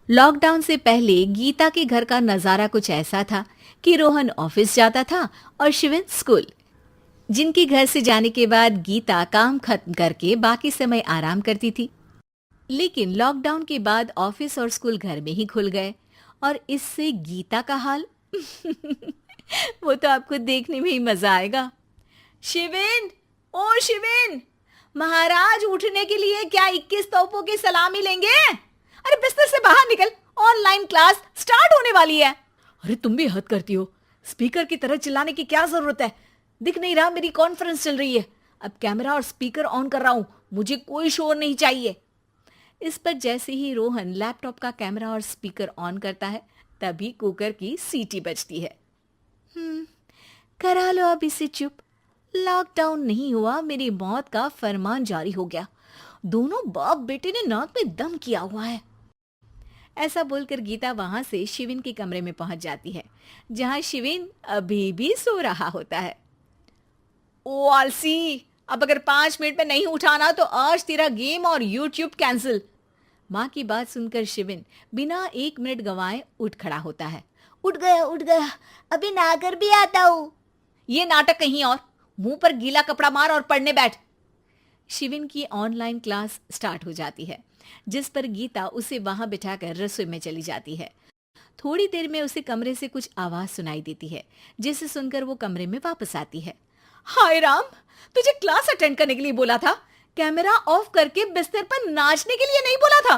Lockdown से पहले गीता के घर का नजारा कुछ ऐसा था कि रोहन ऑफिस जाता था और शिविन स्कूल। जिनके घर से जाने के बाद गीता काम खत्म करके बाकी समय आराम करती थी। लेकिन लॉकडाउन के बाद ऑफिस और स्कूल घर में ही खुल गए और इससे गीता का हाल वो तो आपको देखने में ही मजा आएगा। शिविन, ओ शिविन, महाराज उठने के लिए क्या 21 तोपों की सलामी लेंगे? अरे बिस्तर से बाहर निकल, ऑनलाइन क्लास स्टार्ट होने वाली है। अरे तुम भी हद करती हो, स्पीकर की तरह चिल्लाने की क्या जरूरत है? दिख नहीं रहा मेरी कॉन्फ्रेंस चल रही है। अब कैमरा और स्पीकर ऑन कर रहा हूं, मुझे कोई शोर नहीं चाहिए। इस पर जैसे ही रोहन लैपटॉप का कैमरा और स्पीकर ऑन करता है तभी कुकर की सीटी बजती है। करा लो अब इसे चुप। लॉकडाउन नहीं हुआ, मेरी मौत का फरमान जारी हो गया। दोनों बाप बेटे ने नाक में दम किया हुआ है। ऐसा बोलकर गीता वहां से शिविन के कमरे में पहुंच जाती है, जहां शिविन अभी भी सो रहा होता है। ओ आलसी, अब अगर 5 मिनट में नहीं उठाना तो आज तेरा गेम और यूट्यूब कैंसिल। माँ की बात सुनकर शिविन बिना 1 मिनट गंवाए उठ खड़ा होता है। उठ गया, अभी नहाकर भी आता हूँ। ये नाटक कहीं और, मुंह पर गीला कपड़ा मार और पढ़ने बैठ। शिविन की ऑनलाइन क्लास स्टार्ट हो जाती है, जिस पर गीता उसे वहां बिठाकर रसोई में चली जाती है। थोड़ी देर में उसे कमरे से कुछ आवाज सुनाई देती है, जिसे सुनकर वो कमरे में वापस आती है। हाय राम, तुझे क्लास अटेंड करने के लिए बोला था, कैमरा ऑफ करके बिस्तर पर नाचने के लिए नहीं बोला था।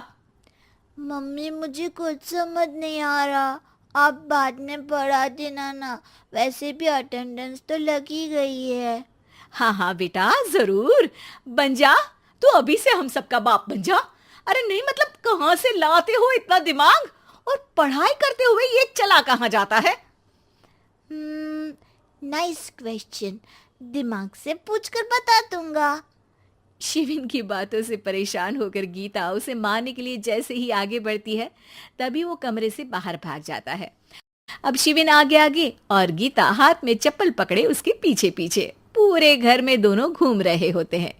मम्मी मुझे कुछ समझ नहीं आ रहा, आप बाद में पढ़ा देना ना। वैसे भी अटेंडेंस तो लगी गई है। हाँ हाँ बेटा, जरूर बन जा। तू अभी से हम सबका बाप बन जा। अरे नहीं मतलब कहाँ से लाते हो इतना दिमाग, और पढ़ाई करते हुए ये चला कहाँ जाता है? नाइस क्वेश्चन, दिमाग से पूछकर बता दूंगा। शिविन की बातों से परेशान होकर गीता उसे मारने के लिए जैसे ही आगे बढ़ती है तभी वो कमरे से बाहर भाग जाता है। अब शिविन आगे आगे और गीता हाथ में चप्पल पकड़े उसके पीछे पीछे पूरे घर में दोनों घूम रहे होते हैं।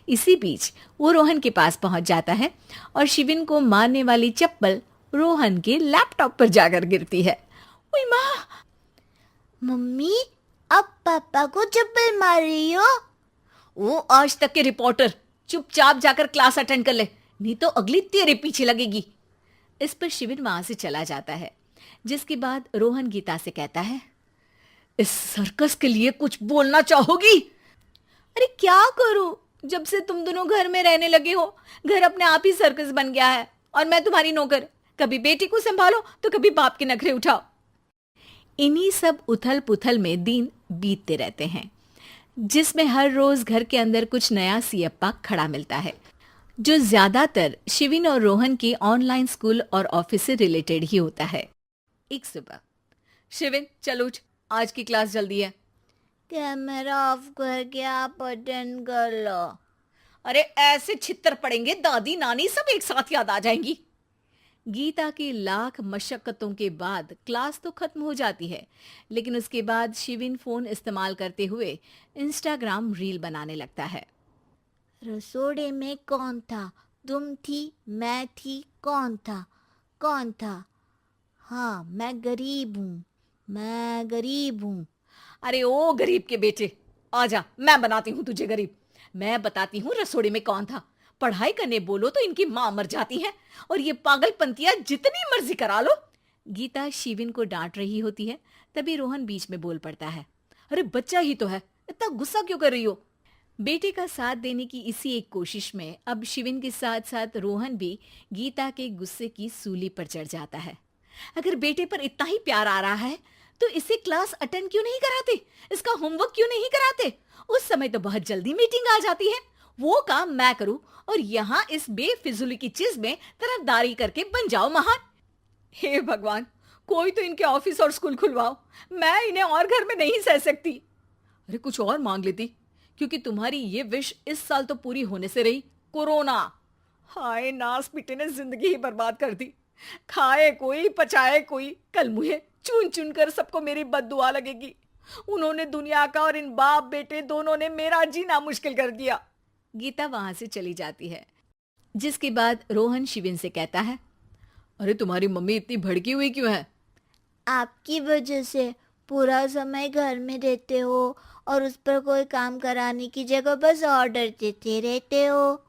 इसी बीच वो रोहन के पास पहुंच जाता है और शिविन को मारने वाली चप्पल रोहन के लैपटॉप पर जाकर गिरती है। ओए माँ! मम्मी, अब पापा को चप्पल मार रही हो? वो आज तक के रिपोर्टर, चुपचाप जाकर क्लास अटेंड कर ले, नहीं तो अगली तेरे पीछे लगेगी। इस पर शिविन वहां से चला जाता है, जिसके बाद रोहन गीता से कहता है, इस सर्कस के लिए कुछ बोलना चाहोगी? अरे क्या करूं, जब से तुम दोनों घर में रहने लगे हो घर अपने आप ही सर्कस बन गया है और मैं तुम्हारी नौकर। कभी बेटी को संभालो तो कभी बाप के नखरे उठाओ। इन्हीं सब उथल पुथल में दिन बीतते रहते हैं, जिसमें हर रोज घर के अंदर कुछ नया सियप्पा खड़ा मिलता है, जो ज्यादातर शिविन और रोहन के ऑनलाइन स्कूल और ऑफिस से रिलेटेड ही होता है। एक सुबह, शिविन चल उठ, आज की क्लास जल्दी है। कैमरा ऑफ करके आप अटेंड कर लो। अरे ऐसे छित्तर पड़ेंगे, दादी नानी सब एक साथ याद आ जाएंगी। गीता की लाख मशक्कतों के बाद क्लास तो खत्म हो जाती है, लेकिन उसके बाद शिविन फोन इस्तेमाल करते हुए इंस्टाग्राम रील बनाने लगता है। रसोड़े में कौन था? तुम थी, मैं थी, कौन था? कौन था? हाँ, मैं गरीब हूँ। अरे ओ गरीब के बेटे, आजा, मैं बनाती हूँ तुझे गरीब। मैं बताती हूँ रसोड़े में कौन था। पढ़ाई करने बोलो तो इनकी माँ मर जाती है और ये पागलपंतियां जितनी मर्जी करा लो। गीता शिविन को डांट रही होती है, तभी रोहन बीच में बोल पड़ता है। अरे बच्चा ही तो है, इतना गुस्सा क्यों कर रही हो? बेटे का साथ देने की इसी एक कोशिश में अब शिविन के साथ साथ रोहन भी गीता के गुस्से की सूली पर चढ़ जाता है। अगर बेटे पर इतना ही प्यार आ रहा है तो इसे क्लास अटेंड क्यों नहीं कराते, इसका होमवर्क क्यों नहीं कराते? उस समय तो बहुत जल्दी मीटिंग आ जाती है, वो काम मैं करूं और यहाँ इस बेफिजुली की चीज में तरफदारी करके बन जाओ महान। हे भगवान, कोई तो इनके ऑफिस और स्कूल खुलवाओ, मैं इन्हें और घर में नहीं सह सकती। अरे कुछ और मांग लेती, क्योंकि तुम्हारी ये विश इस साल तो पूरी होने से रही, कोरोना। हाय नास पिटे ने जिंदगी ही बर्बाद कर दी। खाए कोई पचाए कोई, कल मुझे चुन चुन कर सबको मेरी बद्दुआ लगेगी। उन्होंने दुनिया का और इन बाप बेटे दोनों ने मेरा जीना मुश्किल कर दिया। गीता वहां से चली जाती है, जिसके बाद रोहन शिविन से कहता है, अरे तुम्हारी मम्मी इतनी भड़की हुई क्यों है? आपकी वजह से पूरा समय घर में रहते हो और उस पर कोई काम कराने की जगह बस ऑर्डर देते रहते हो।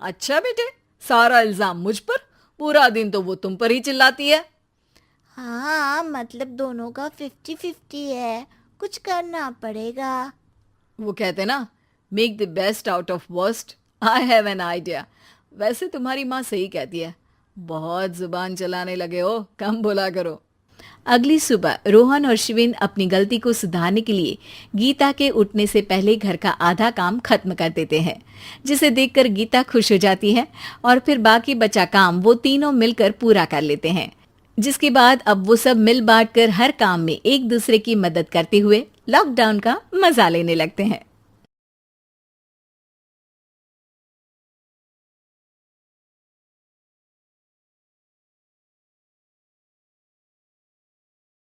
अच्छा बेटे, सारा इल्जाम मुझ पर? पूरा दिन तो वो तुम पर ही चिल्लाती है। हाँ, मतलब दोनों का 50-50 है, कुछ करना पड़ेगा। वो कहते ना, make the best out of worst. I have an idea. वैसे तुम्हारी माँ सही कहती है, बहुत जुबान चलाने लगे हो, कम बोला करो। अगली सुबह रोहन और शिविन अपनी गलती को सुधारने के लिए गीता के उठने से पहले घर का आधा काम खत्म कर देते हैं, जिसे देखकर गीता खुश हो जाती है और फिर बाकी बचा काम वो तीनों मिलकर पूरा कर लेते हैं। जिसके बाद अब वो सब मिल बांट कर हर काम में एक दूसरे की मदद करते हुए लॉकडाउन का मजा लेने लगते हैं।